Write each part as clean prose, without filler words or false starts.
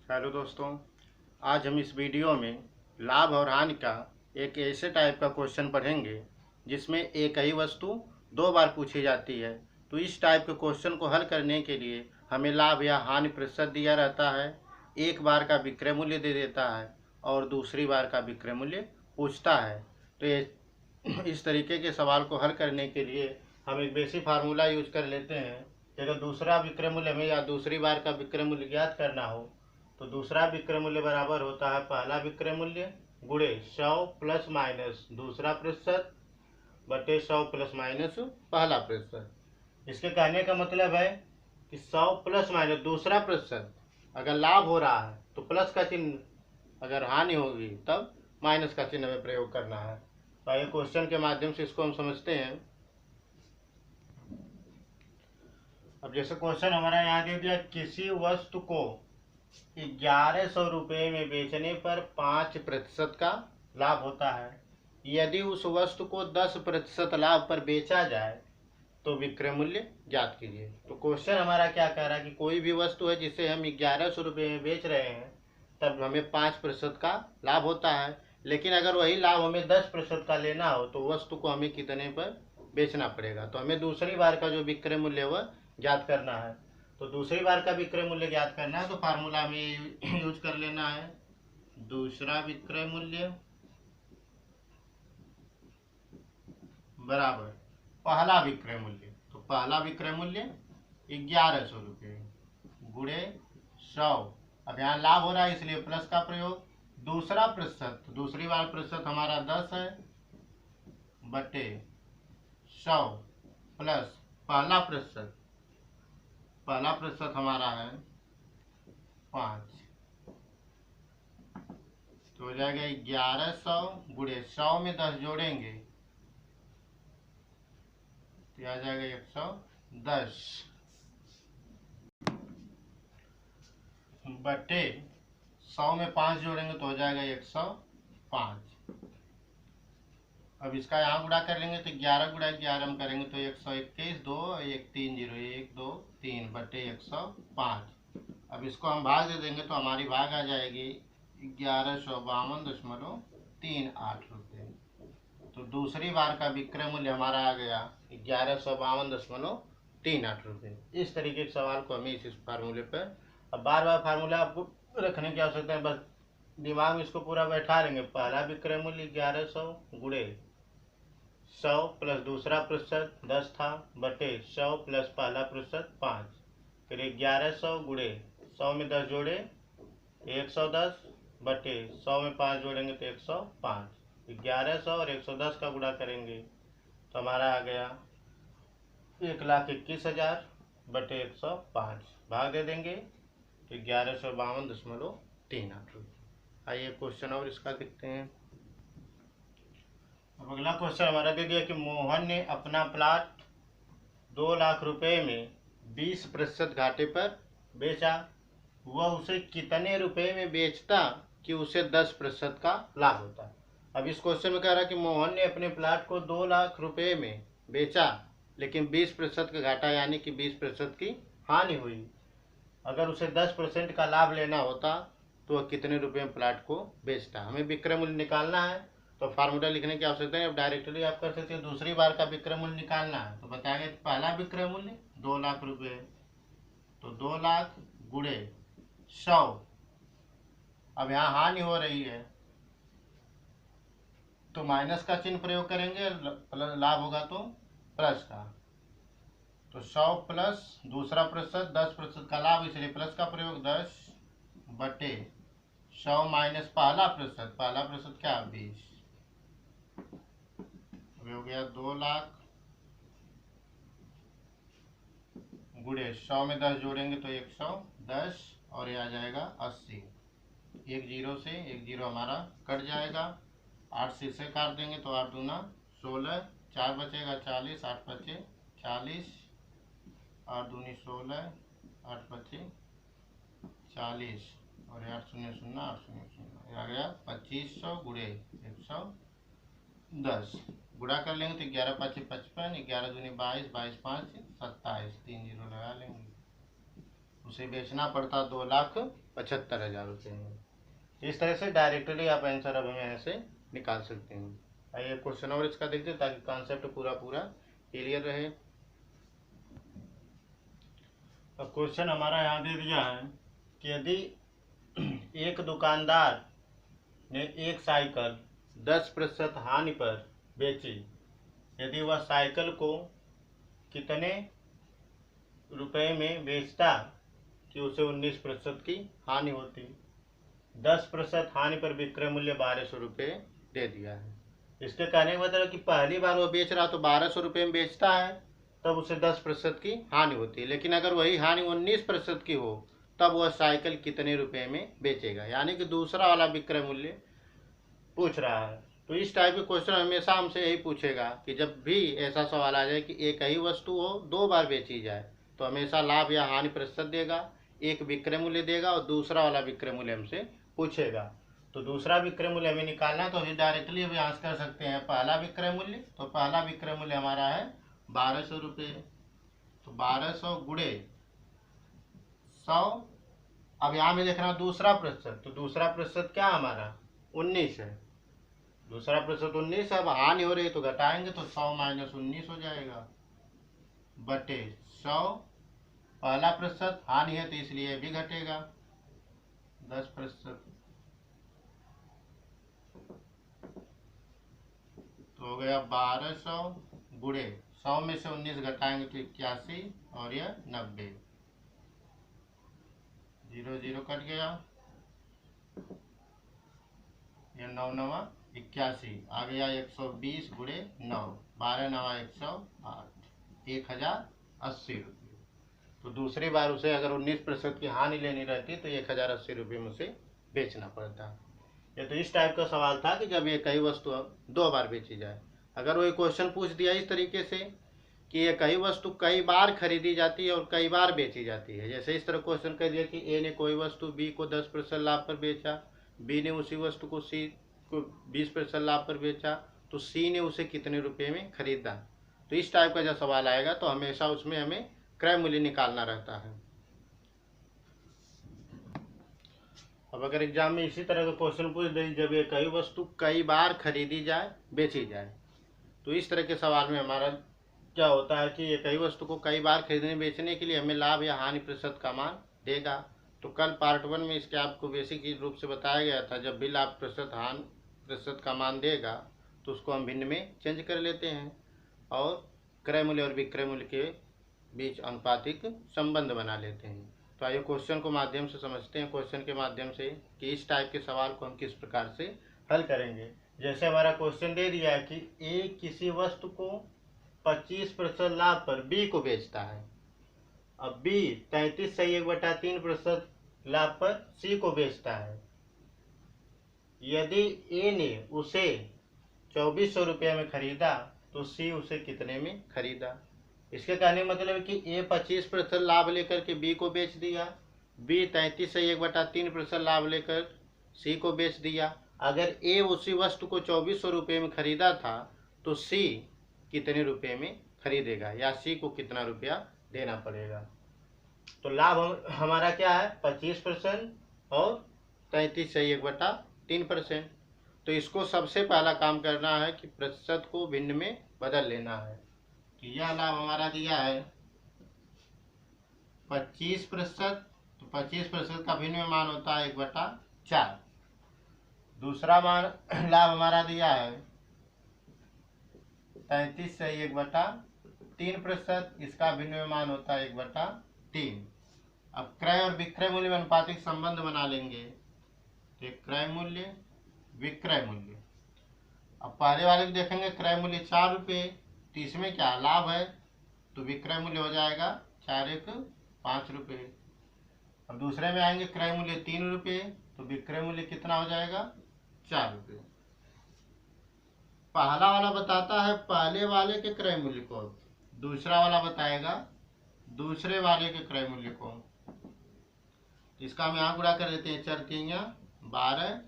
Hello दोस्तों, आज हम इस वीडियो में लाभ और हानि का एक ऐसे टाइप का क्वेश्चन पढ़ेंगे जिसमें एक ही वस्तु दो बार पूछी जाती है। तो इस टाइप के क्वेश्चन को हल करने के लिए हमें लाभ या हानि प्रतिशत दिया रहता है, एक बार का विक्रय मूल्य दे देता है और दूसरी बार का विक्रय मूल्य पूछता है। तो ये इस तरीके के सवाल को हल करने के लिए हम एक बेसिक फार्मूला यूज कर लेते हैं कि अगर दूसरा विक्रय मूल्य हमें या दूसरी बार का विक्रय मूल्य ज्ञात करना हो तो दूसरा विक्रय मूल्य बराबर होता है पहला विक्रय मूल्य गुणे 100 प्लस माइनस दूसरा प्रतिशत बटे 100 प्लस माइनस पहला प्रतिशत। इसके कहने का मतलब है कि 100 प्लस माइनस दूसरा प्रतिशत अगर लाभ हो रहा है तो प्लस का चिन्ह, अगर हानि होगी तब माइनस का चिन्ह हमें प्रयोग करना है। तो आइए क्वेश्चन के माध्यम से इसको हम समझते हैं। अब जैसे क्वेश्चन हमारा यहाँ दे दिया, किसी वस्तु को 1100 रुपये में बेचने पर 5% का लाभ होता है। यदि उस वस्तु को 10% लाभ पर बेचा जाए तो विक्रय मूल्य ज्ञात कीजिए। तो क्वेश्चन हमारा क्या कह रहा है कि कोई भी वस्तु है जिसे हम 1100 रुपये में बेच रहे हैं तब हमें 5% का लाभ होता है, लेकिन अगर वही लाभ हमें 10% का लेना हो तो वस्तु को हमें कितने पर बेचना पड़ेगा। तो हमें दूसरी बार का जो विक्रय मूल्य है वह ज्ञात करना है। तो दूसरी बार का विक्रय मूल्य ज्ञात करना है तो फार्मूला हमें यूज कर लेना है, दूसरा विक्रय मूल्य बराबर पहला विक्रय मूल्य। तो पहला विक्रय मूल्य 1100 रुपये गुणे 100। अब यहाँ लाभ हो रहा है इसलिए प्लस का प्रयोग। दूसरा प्रतिशत, दूसरी बार प्रतिशत हमारा 10 है बटे 100 प्लस पहला प्रतिशत, पहला प्रतिशत हमारा है 5। तो हो जाएगा 1100 गुणे 100 में 10 जोड़ेंगे तो आ जाएगा 110 बटे 100 में 5 जोड़ेंगे तो हो जाएगा 105। अब इसका यहाँ गुणा कर लेंगे तो 11 गुणा 11 हम करेंगे तो 121, 2 1 3 0 1 2 3 बटे 105। अब इसको हम भाग दे देंगे तो हमारी भाग आ जाएगी 1152.38 रुपये। तो दूसरी बार का विक्रय मूल्य हमारा आ गया 1152.38 रुपये। इस तरीके के सवाल को हमें इस फार्मूले पर, अब बार बार फार्मूला आपको रखने की आवश्यकता है, बस दिमाग में इसको पूरा बैठा लेंगे। पहला विक्रय मूल्य 1100 गुणे 100 प्लस दूसरा प्रतिशत 10 था बटे 100 प्लस पहला प्रतिशत 5। फिर 1100 गुणे 100 में 10 जोड़े 110 बटे 100 में 5 जोड़ेंगे तो 105। 1100 और 110 का गुणा करेंगे तो हमारा आ गया 1,21,000 बटे 105। भाग दे देंगे तो 1152.38 रुपये। आइए क्वेश्चन और इसका देखते हैं। अब अगला क्वेश्चन हमारा दे दिया कि मोहन ने अपना प्लाट 2 लाख रुपए में 20% घाटे पर बेचा। वह उसे कितने रुपए में बेचता कि उसे 10% का लाभ होता। अब इस क्वेश्चन में कह रहा है कि मोहन ने अपने प्लाट को 2 लाख रुपए में बेचा लेकिन 20% का घाटा यानी कि 20% की हानि हुई। अगर उसे 10% का लाभ लेना होता तो वह कितने रुपए में प्लाट को बेचता। हमें विक्रय मूल्य निकालना है तो फार्मूला लिखने की आवश्यकता है। अब डायरेक्टली आप कर सकते हैं, दूसरी बार का विक्रय मूल्य निकालना है तो बताएंगे पहला विक्रय मूल्य 2 लाख रुपए, तो 2 लाख गुणे 100। अब यहाँ हानि हो रही है तो माइनस का चिन्ह प्रयोग करेंगे, लाभ होगा तो प्लस का। तो 100 प्लस दूसरा प्रतिशत 10% का लाभ इसलिए प्लस का प्रयोग 10 बटे 100 माइनस पहला प्रतिशत, पहला प्रतिशत क्या 20। हो गया 2 लाख गुणे 100 में 10 जोड़ेंगे तो 110 और ये आ जाएगा 80। एक जीरो से एक जीरो हमारा कट जाएगा, 8 से इसे काट देंगे तो 8 दूना 16, 4 बचेगा 40, 8 बचे 40, 8 दूनी 16, 8 बचे 40 और 8 शून्य शून्य 8 शून्य शून्य आ गया 2500 गुणे 110। गुणा कर लेंगे तो 11 5 55, 11 दूनी 22, 22 5 27, 3 जीरो लगा लेंगे। उसे बेचना पड़ता 2 लाख 75,000 रुपये हैं। इस तरह से डायरेक्टली आप आंसर अब हम यहाँ से निकाल सकते हैं। आइए क्वेश्चन और इसका देखते हैं ताकि कॉन्सेप्ट पूरा क्लियर रहे। अब क्वेश्चन हमारा यहाँ दे दिया है कि यदि एक दुकानदार ने एक साइकिल 10% हानि पर बेची, यदि वह साइकिल को कितने रुपए में बेचता कि उसे 19% की हानि होती। 10% हानि पर विक्रय मूल्य 1200 रुपये दे दिया है। इसके कहने का मतलब कि पहली बार वो बेच रहा तो 1200 रुपये में बेचता है, तब उसे 10% की हानि होती है। लेकिन अगर वही हानि 19% की हो तब वह साइकिल कितने रुपए में बेचेगा, यानी कि दूसरा वाला विक्रय मूल्य पूछ रहा है। तो इस टाइप के क्वेश्चन हमेशा हमसे यही पूछेगा कि जब भी ऐसा सवाल आ जाए कि एक ही वस्तु हो 2 बार बेची जाए तो हमेशा लाभ या हानि प्रतिशत देगा, एक विक्रय मूल्य देगा और दूसरा वाला विक्रय मूल्य हमसे पूछेगा। तो दूसरा विक्रय मूल्य हमें निकालना है तो अभी डायरेक्टली अभी आंसर कर सकते हैं पहला विक्रय मूल्य। तो पहला विक्रय मूल्य हमारा है 1200 रुपये। तो 1200 गुणे 100। अब यहाँ में देखना दूसरा प्रतिशत, तो दूसरा प्रतिशत क्या हमारा 19 है। दूसरा प्रतिशत 19 है। अब हानि हो रही है तो घटाएंगे तो 100 माइनस 19 हो जाएगा बटे 100। पहला प्रतिशत हानि है तो इसलिए भी घटेगा 10%। तो हो गया 1200 गुणे 100 में से 19 घटाएंगे तो 81 और यह 90। 0 0 कट गया, यह 9 9 81 आ गया 120 गुणे 9, 12 9 108, 1080 रुपये। तो दूसरी बार उसे अगर 19% की हानि लेनी रहती तो 1080 रुपये में उसे बेचना पड़ता। ये तो इस टाइप का सवाल था कि जब एक ही वस्तु 2 बार बेची जाए। अगर वो क्वेश्चन पूछ दिया इस तरीके से कि एक ही वस्तु कई बार खरीदी जाती है और कई बार बेची जाती है, जैसे इस तरह क्वेश्चन कह दिया कि ए ने कोई वस्तु बी को 10% लाभ पर बेचा, बी ने उसी वस्तु को सी को 20% लाभ पर बेचा, तो सी ने उसे कितने रुपए में खरीदा। तो इस टाइप का जब सवाल आएगा तो हमेशा उसमें हमें क्रय मूल्य निकालना रहता है। अब अगर एग्जाम में इसी तरह का क्वेश्चन पूछ दे जब एक ही वस्तु कई बार खरीदी जाए बेची जाए, तो इस तरह के सवाल में हमारा क्या होता है कि एक ही वस्तु को कई बार खरीदने बेचने के लिए हमें लाभ या हानि प्रतिशत का मान देगा। तो कल पार्ट 1 में इसके आपको बेसिक रूप से बताया गया था, जब भी लाभ प्रतिशत हानि प्रतिशत का मान देगा तो उसको हम भिन्न में चेंज कर लेते हैं और क्रय मूल्य और विक्रय मूल्य के बीच अनुपातिक संबंध बना लेते हैं। तो आइए क्वेश्चन को माध्यम से समझते हैं, क्वेश्चन के माध्यम से कि इस टाइप के सवाल को हम किस प्रकार से हल करेंगे। जैसे हमारा क्वेश्चन दे दिया है कि ए किसी वस्तु को 25% लाभ पर बी को बेचता है। अब बी 33/3% लाभ पर सी को बेचता है। यदि ए ने उसे 2400 रुपये में खरीदा तो सी उसे कितने में खरीदा। इसके कहने का मतलब है कि ए 25% लाभ लेकर के बी को बेच दिया, बी 33/3% लाभ लेकर सी को बेच दिया। अगर ए उसी वस्तु को 2400 रुपये में खरीदा था तो सी कितने रुपये में खरीदेगा या सी को कितना रुपया देना पड़ेगा। तो लाभ हमारा क्या है 25% और 33/3%। तो इसको सबसे पहला काम करना है कि प्रतिशत को भिन्न में बदल लेना है। तो यह लाभ हमारा दिया है 25%, तो 25% का भिन्न में मान होता है 1/4। दूसरा मान लाभ हमारा दिया है 33/1/3%, इसका भिन्न में मान होता है 1/3। अब क्रय और विक्रय मूल्य में अनुपातिक संबंध बना लेंगे, तो क्रय मूल्य विक्रय मूल्य। अब पहले वाले को देखेंगे क्रय मूल्य 4 रुपये, तो इसमें क्या लाभ है तो विक्रय मूल्य हो जाएगा 4 1 5 रुपये। अब दूसरे में आएंगे क्रय मूल्य 3 रुपये, तो विक्रय मूल्य कितना हो जाएगा 4 रुपये। पहला वाला बताता है पहले वाले के क्रय मूल्य को, दूसरा वाला बताएगा दूसरे वाले के क्रय मूल्य को। इसका हम यहाँ गुणा कर देते हैं 4 3 12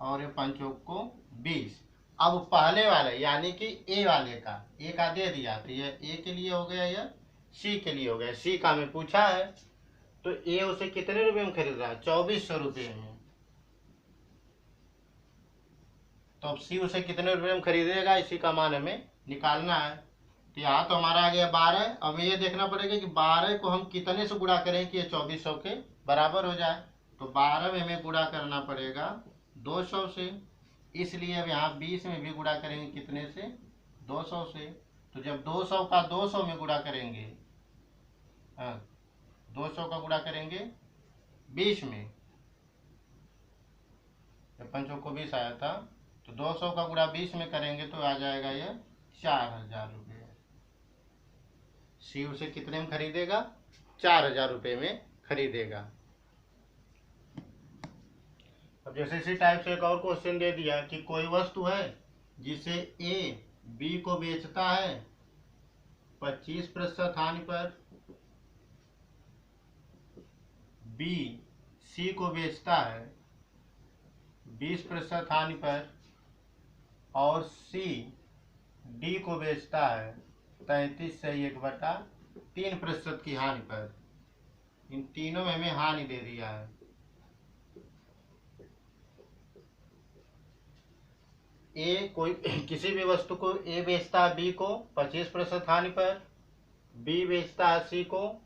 और ये 5 को 20। अब पहले वाले यानी कि ए वाले का ए का दे दिया, तो यह ए के लिए हो गया, यह सी के लिए हो गया। सी का हमें पूछा है तो ए उसे कितने रुपए में खरीद रहा है? 2400 रुपये में। तो अब सी उसे कितने रुपए में खरीदेगा, इसी का मान हमें निकालना है। तो यहाँ तो हमारा आ गया 12। अब ये देखना पड़ेगा कि 12 को हम कितने से गुणा करें कि ये 2400 के बराबर हो जाए। तो 12 में हमें गुणा करना पड़ेगा 200 से, इसलिए अब यहाँ 20 में भी गुणा करेंगे कितने से? 200 से। तो जब 200 का 200 में गुणा करेंगे, हाँ 200 का गुणा करेंगे 20 में, जब 5 को 20 आया था, तो 200 का गुणा 20 में करेंगे तो आ जाएगा ये 4000 रुपये। सी उसे कितने में खरीदेगा? 4000 रुपये में खरीदेगा। अब जैसे इसी टाइप से एक और क्वेश्चन दे दिया कि कोई वस्तु है जिसे ए बी को बेचता है 25% हानि पर, बी सी को बेचता है 20% हानि पर, और सी डी को बेचता है 33/1/3% की हानि पर। इन तीनों में हमें हानि दे दिया है। ए कोई किसी भी वस्तु को ए बेचता है बी को 25% हानि पर, बी बेचता है सी को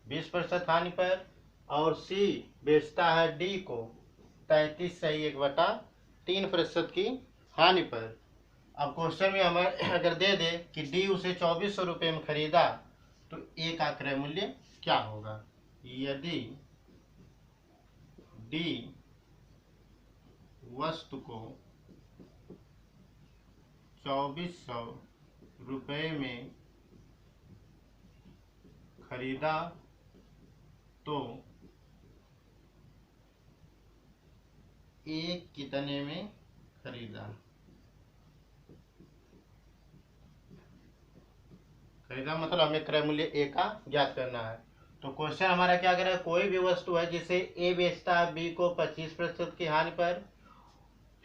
20% हानि पर, और सी बेचता है डी को 33/1/3% की हानि पर। अब क्वेश्चन में हमें अगर दे दे कि डी उसे 2400 रुपये में खरीदा, तो ए का क्रय मूल्य क्या होगा? यदि डी वस्तु को 2400 रुपये में खरीदा तो ए कितने में खरीदा? खरीदा मतलब हमें क्रय मूल्य ए का ज्ञात करना है। तो क्वेश्चन हमारा क्या कह रहा है? कोई भी वस्तु है जिसे ए बेचता है बी को 25% की हानि पर,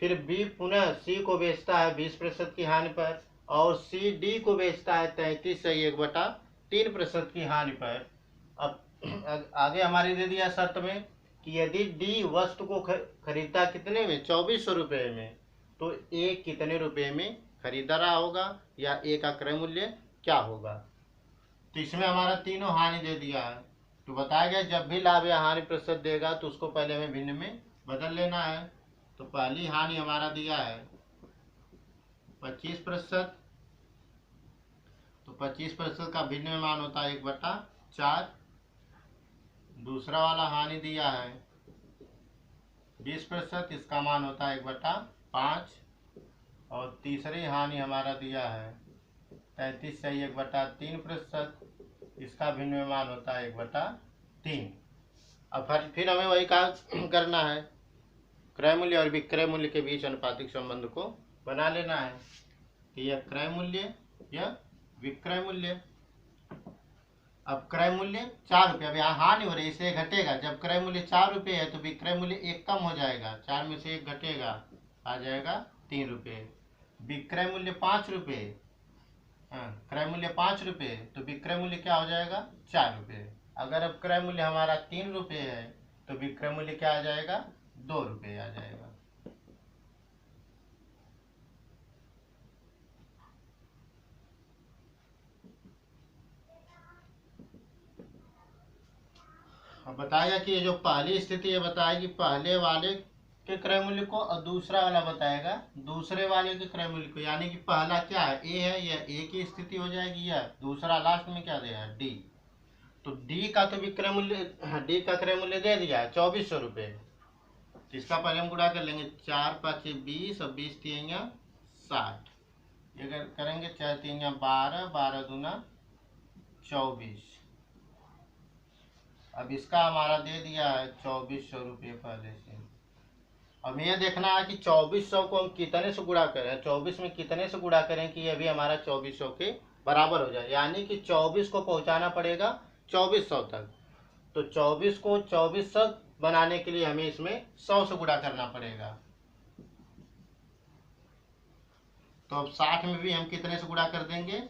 फिर बी पुनः सी को बेचता है 20% की हानि पर, और सी डी को बेचता है 33/1/3% की हानि पर। अब आगे हमारे दे दिया शर्त में कि यदि डी वस्तु को खरीदता कितने में? 2400 रुपये में, तो ए कितने रुपये में खरीदा रहा होगा, या ए का क्रय मूल्य क्या होगा? तो इसमें हमारा तीनों हानि दे दिया है। तो बताया गया जब भी लाभ या हानि प्रतिशत देगा तो उसको पहले हमें भिन्न में बदल लेना है। तो पहली हानि हमारा दिया है 25%, तो 25% का भिन्न में मान होता है 1/4। दूसरा वाला हानि दिया है 20%, इसका मान होता है 1/5। और तीसरी हानि हमारा दिया है 33/1/3%, इसका भिन्न में मान होता है 1/3। अब फिर हमें वही काम करना है, क्रय मूल्य और विक्रय मूल्य के बीच अनुपातिक संबंध को बना लेना है कि यह क्रय मूल्य यह विक्रय मूल्य। अब क्रय मूल्य 4 रुपये, अब यहाँ हानि हो रही है इसलिए घटेगा। जब क्रय मूल्य 4 रुपये है तो विक्रय मूल्य 1 कम हो जाएगा, 4 में से 1 घटेगा, आ जाएगा 3 रुपये। विक्रय मूल्य 5 रुपये, क्रय मूल्य 5 रुपये, तो विक्रय मूल्य क्या हो जाएगा? 4 रुपये। अगर अब क्रय मूल्य हमारा 3 रुपये है तो विक्रय मूल्य क्या आ जाएगा? 2 रुपये आ जाएगा। अब बताएगा कि ये जो पहली स्थिति है बताएगी पहले वाले के क्रय मूल्य को, और दूसरा वाला बताएगा दूसरे वाले के क्रय मूल्य को। यानी कि पहला क्या है? ए है, यह ए की स्थिति हो जाएगी, या दूसरा लास्ट में क्या दिया है? डी। तो डी का तो विक्रय मूल्य, डी का क्रय मूल्य दे दिया है 2400 रुपये। तो इसका पहले हम गुणा कर लेंगे, 4 5 20 और 20 3 60। ये करेंगे 4 3 12, 12 दूना 24। अब इसका हमारा दे दिया है 2400 रुपये पहले से। अब ये देखना है कि 2400 को हम कितने से गुणा करें, 24 में कितने से गुणा करें कि ये भी हमारा 2400 के बराबर हो जाए। यानी कि 24 को पहुंचाना पड़ेगा 2400 तक। तो 24 को 2400 बनाने के लिए हमें इसमें 100 से गुणा करना पड़ेगा। तो अब 60 में भी हम कितने से गुणा कर देंगे?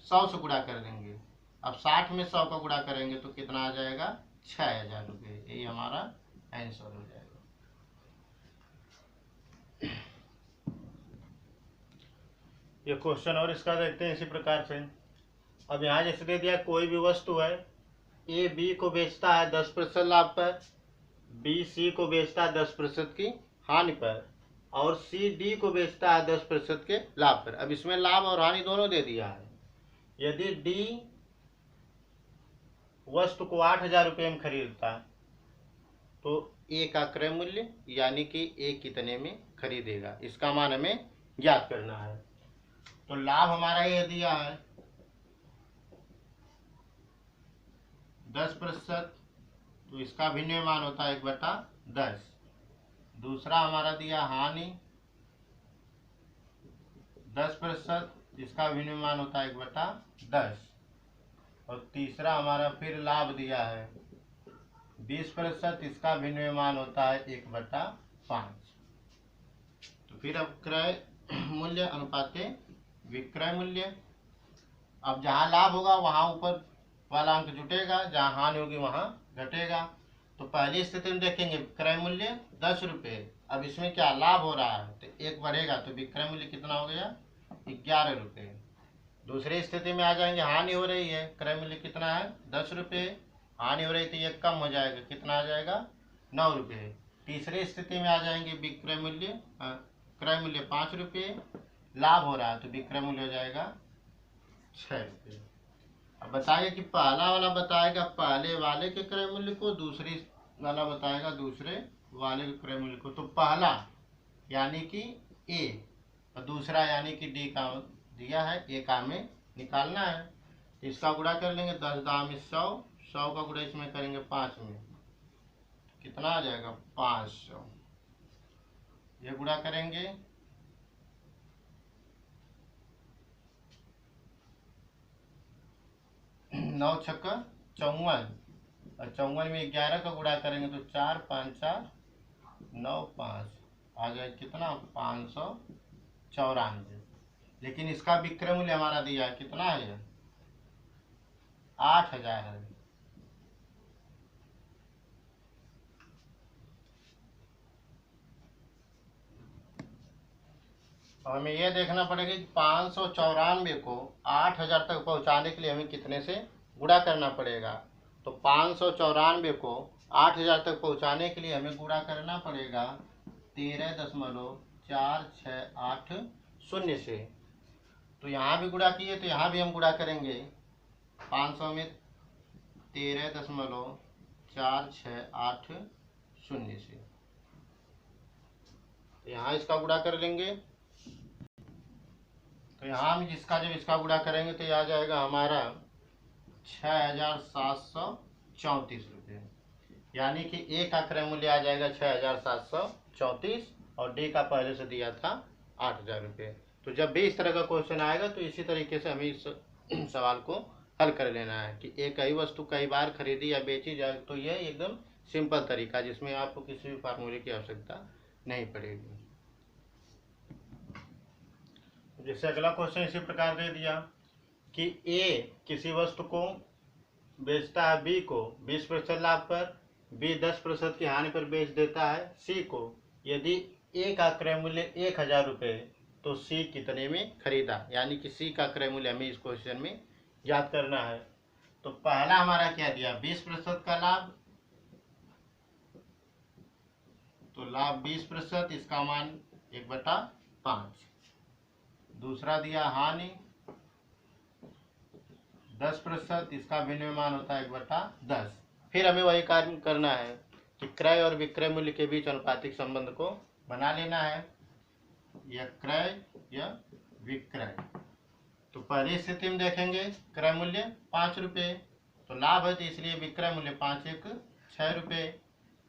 100 से गुणा कर देंगे। अब 60 में 100 का गुणा करेंगे तो कितना आ जाएगा? ₹6000। यही हमारा आंसर हो जाएगा। ये क्वेश्चन और इसका देखते हैं इसी प्रकार से। अब यहाँ जैसे दे दिया कोई भी वस्तु है, ए बी को बेचता है 10% लाभ पर, बी सी को बेचता है 10% की हानि पर, और सी डी को बेचता है 10% के लाभ पर। अब इसमें लाभ और हानि दोनों दे दिया है। यदि डी वस्तु को 8,000 में खरीदता है तो ए का क्रय मूल्य यानी कि ए कितने में खरीदेगा, इसका मान हमें ज्ञात करना है। तो लाभ हमारा ये दिया है 10%, तो इसका भिन्न मान होता है 1/10। दूसरा हमारा दिया हानि 10%, इसका भिन्न मान होता है 1/10। और तीसरा हमारा फिर लाभ दिया है 20%, इसका भिन्न मान होता है 1/5। तो फिर अब क्रय मूल्य अनुपाते विक्रय मूल्य। अब जहाँ लाभ होगा वहाँ ऊपर वाला अंक जुटेगा, जहाँ हानि होगी वहाँ घटेगा। तो पहली स्थिति में देखेंगे क्रय मूल्य 10 रुपये। अब इसमें क्या लाभ हो रहा है तो 1 बढ़ेगा, तो विक्रय मूल्य कितना हो गया 11 रुपये। दूसरी स्थिति में आ जाएंगे हानि हो रही है, क्रय मूल्य कितना है 10 रुपये, हानि हो रही तो ये कम हो जाएगा, कितना आ जाएगा 9 रुपये। तीसरी स्थिति में आ जाएंगे विक्रय मूल्य क्रय मूल्य 5 रुपये, लाभ हो रहा है तो विक्रय मूल्य हो जाएगा 6 रुपये। अब बताइए कि पहला वाला बताएगा पहले वाले के क्रय मूल्य को, दूसरी वाला बताएगा दूसरे वाले के क्रय मूल्य को। तो पहला यानी कि ए और दूसरा यानी कि डी का दिया है, ए का हमें निकालना है। तो इसका गुणा कर लेंगे 10 दाम 100, 100 का गुणा इसमें करेंगे 5 में, कितना आ जाएगा 500। ये गुणा करेंगे 9 छक्का 54, और 54 में 11 का गुणा करेंगे तो 4 5 4 9 5 आ जाए कितना 594। लेकिन इसका विक्रय मूल्य हमारा दिया है कितना है 8,000 है। और हमें यह देखना पड़ेगा कि 594 को 8,000 तक पहुंचाने के लिए हमें कितने से गुणा करना पड़ेगा। तो 594 को 8,000 तक पहुंचाने के लिए हमें गुणा करना पड़ेगा 13.4680 से। तो यहाँ भी गुणा किए तो यहाँ भी हम गुणा करेंगे 500 में 13.4680 से। तो यहाँ इसका गुणा कर लेंगे, तो यहाँ हम जिसका जब इसका गुणा करेंगे तो यह आ जाएगा हमारा 6,734 रुपये। यानी कि ए का क्रय मूल्य आ जाएगा 6,734 और डी का पहले से दिया था 8,000 रुपये। तो जब भी इस तरह का क्वेश्चन आएगा तो इसी तरीके से हमें इस सवाल को हल कर लेना है कि एक ही वस्तु कई बार खरीदी या बेची जाए। तो यह एकदम सिंपल तरीका जिसमें आपको किसी भी फार्मूले की आवश्यकता नहीं पड़ेगी। जैसे अगला क्वेश्चन इसी प्रकार दे दिया कि ए किसी वस्तु को बेचता है बी को 20% लाभ पर, बी 10% की हानि पर बेच देता है सी को। यदि ए का क्रय मूल्य 1,000 रुपये तो सी कितने में खरीदा, यानी कि सी का क्रय मूल्य हमें इस क्वेश्चन में याद करना है। तो पहला हमारा क्या दिया 20% का लाभ, तो लाभ 20%, इसका मान 1/5। दूसरा दिया हानि 10%, इसका विनिर्माण होता है 1/10। फिर हमें वही कार्य करना है कि क्रय और विक्रय मूल्य के बीच अनुपातिक संबंध को बना लेना है, या क्रय या विक्रय। तो पहली स्थिति में देखेंगे क्रय मूल्य 5 रुपये, तो लाभ है तो इसलिए विक्रय मूल्य 5 1 6 रुपये।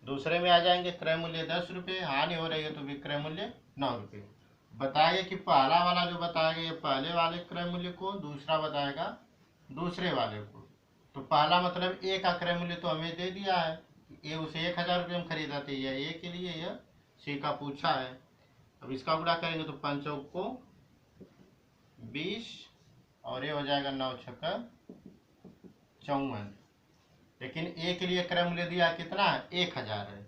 दूसरे में आ जाएंगे क्रय मूल्य 10 रुपये, हानि हो रही है तो विक्रय मूल्य 9 रुपये। बताइए कि पहला वाला जो बताएगा ये पहले वाले क्रय मूल्य को, दूसरा बताएगा दूसरे वाले को। तो पहला मतलब ए का क्रय मूल्य तो हमें दे दिया है, ये उसे 1,000 रुपये में खरीदा था, यह ए के लिए यह सी का पूछा है। अब इसका गुणा करेंगे तो 5 को 20 और ये हो जाएगा 9 छक्का 54। लेकिन ए के लिए क्रय मूल्य दिया कितना है, 1000 है।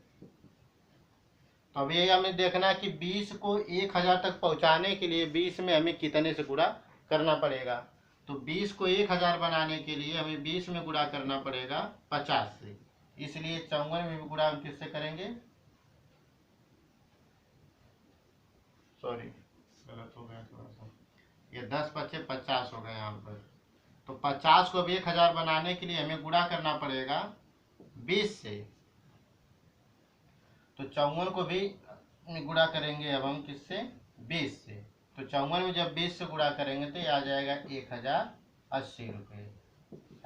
तो अब ये हमें देखना है कि 20 को 1000 तक पहुंचाने के लिए 20 में हमें कितने से गुणा करना पड़ेगा। तो 20 को 1000 बनाने के लिए हमें 20 में गुणा करना पड़ेगा 50 से, इसलिए 54 में भी गुणा हम किससे करेंगे, सॉरी गलत हो गया थोड़ा सा, ये 10 बचे 50 हो गए यहाँ पर। तो 50 को अब 1000 बनाने के लिए हमें गुणा करना पड़ेगा 20 से। तो 54 को भी गुणा करेंगे अब हम किससे, 20 से। तो 54 में जब 20 से गुणा करेंगे तो ये आ जाएगा 1080 रुपये,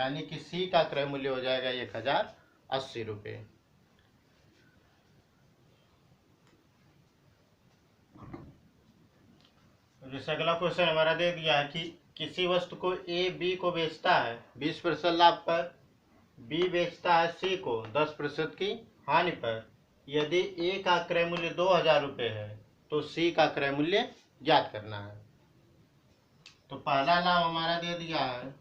यानी कि सी का क्रय मूल्य हो जाएगा 1080 रुपये। जैसे अगला क्वेश्चन हमारा दे दिया है कि किसी वस्तु को ए बी को बेचता है 20% लाभ पर, बी बेचता है सी को 10% की हानि पर। यदि ए का क्रय मूल्य 2000 रुपये है तो सी का क्रय मूल्य ज्ञात करना है। तो पहला लाभ हमारा दे दिया है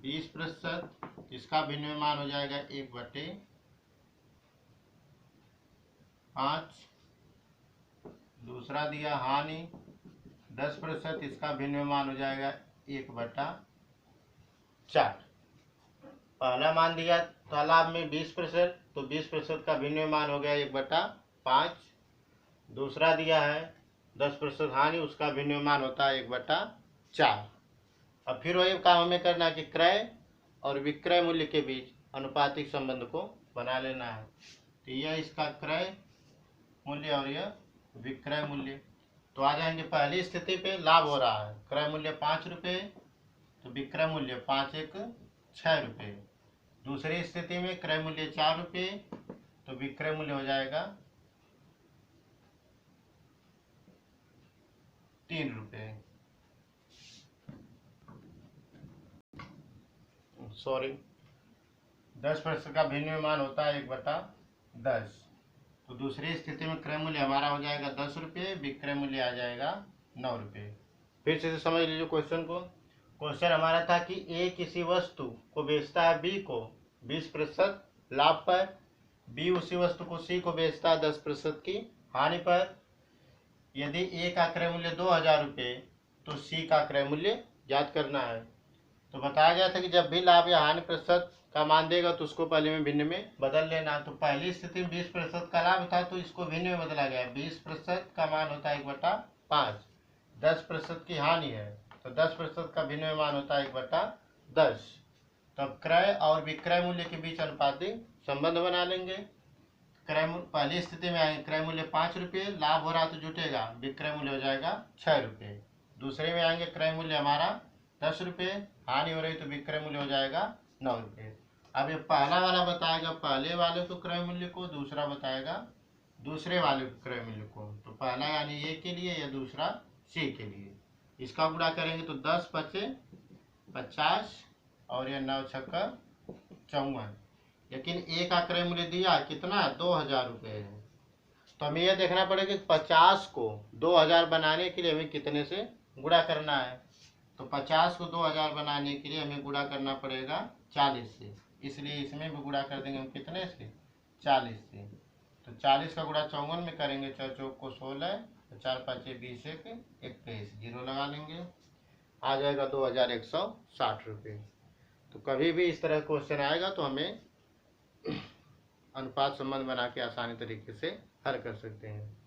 20%, इसका विनिमय मान हो जाएगा 1/5। दूसरा दिया हानि 10%, इसका विनिमय मान हो जाएगा 1/4। पहला मान दिया तालाब में 20%, तो 20% का विनिमय मान हो गया 1/5। दूसरा दिया है 10% हानि, उसका विनिमय मान होता है 1/4। अब फिर वही काम हमें करना है कि क्रय और विक्रय मूल्य के बीच अनुपातिक संबंध को बना लेना है। तो यह इसका क्रय मूल्य और यह विक्रय मूल्य। तो आ जाएंगे पहली स्थिति पे, लाभ हो रहा है, क्रय मूल्य 5 रुपये तो विक्रय मूल्य 5 × 6 रुपये। दूसरी स्थिति में क्रय मूल्य 4 रुपये तो विक्रय मूल्य हो जाएगा 3 रुपये, सॉरी 10% का विनिमय मान होता है 1/10। तो दूसरी स्थिति में क्रय मूल्य हमारा हो जाएगा 10 रुपये, विक्रय मूल्य आ जाएगा 9 रुपये। फिर से समझ लीजिए क्वेश्चन को। क्वेश्चन हमारा था कि ए किसी वस्तु को बेचता है बी को 20% लाभ पर, बी उसी वस्तु को सी को बेचता है 10% की हानि पर। यदि ए का क्रय मूल्य 2000 रुपये तो सी का क्रय मूल्य ज्ञात करना है। तो बताया गया था कि जब भी लाभ या हानि प्रतिशत का मान देगा तो उसको पहले में भिन्न में बदल लेना। तो पहली स्थिति में 20% का लाभ था तो इसको भिन्न में बदला गया, 20% का मान होता है 1/5। 10% की हानि है तो 10% का भिन्न में मान होता है 1/10। तब क्रय और विक्रय मूल्य के बीच अनुपातिक संबंध बना लेंगे। क्रय पहली स्थिति में आएंगे क्रय मूल्य 5 रुपये, लाभ हो रहा तो जुटेगा, विक्रय मूल्य हो जाएगा 6 रुपये। दूसरे में आएंगे क्रय मूल्य हमारा 10 रुपये, हानि हो रही तो विक्रय मूल्य हो जाएगा 9 रुपये। अब ये पहला वाला बताएगा पहले वाले को क्रय मूल्य को, दूसरा बताएगा दूसरे वाले को क्रय मूल्य को। तो पहला यानी ए के लिए या दूसरा सी के लिए। इसका गुणा करेंगे तो 10 बचे 50 और यह 9 छक्का 54। लेकिन ए का क्रय मूल्य दिया कितना है, 2000 रुपये है। तो हमें यह देखना पड़ेगा कि 50 को 2000 बनाने के लिए हमें कितने से गुणा करना है। तो 50 को 2000 बनाने के लिए हमें गुणा करना पड़ेगा 40 से, इसलिए इसमें भी गुणा कर देंगे हम कितने से, 40 से। तो 40 का गुणा 54 में करेंगे, 4 चौक को 16, 4 5 20 21, जीरो लगा लेंगे, आ जाएगा 2160 रुपये। तो कभी भी इस तरह क्वेश्चन आएगा तो हमें अनुपात संबंध बना के आसानी तरीके से हल कर सकते हैं।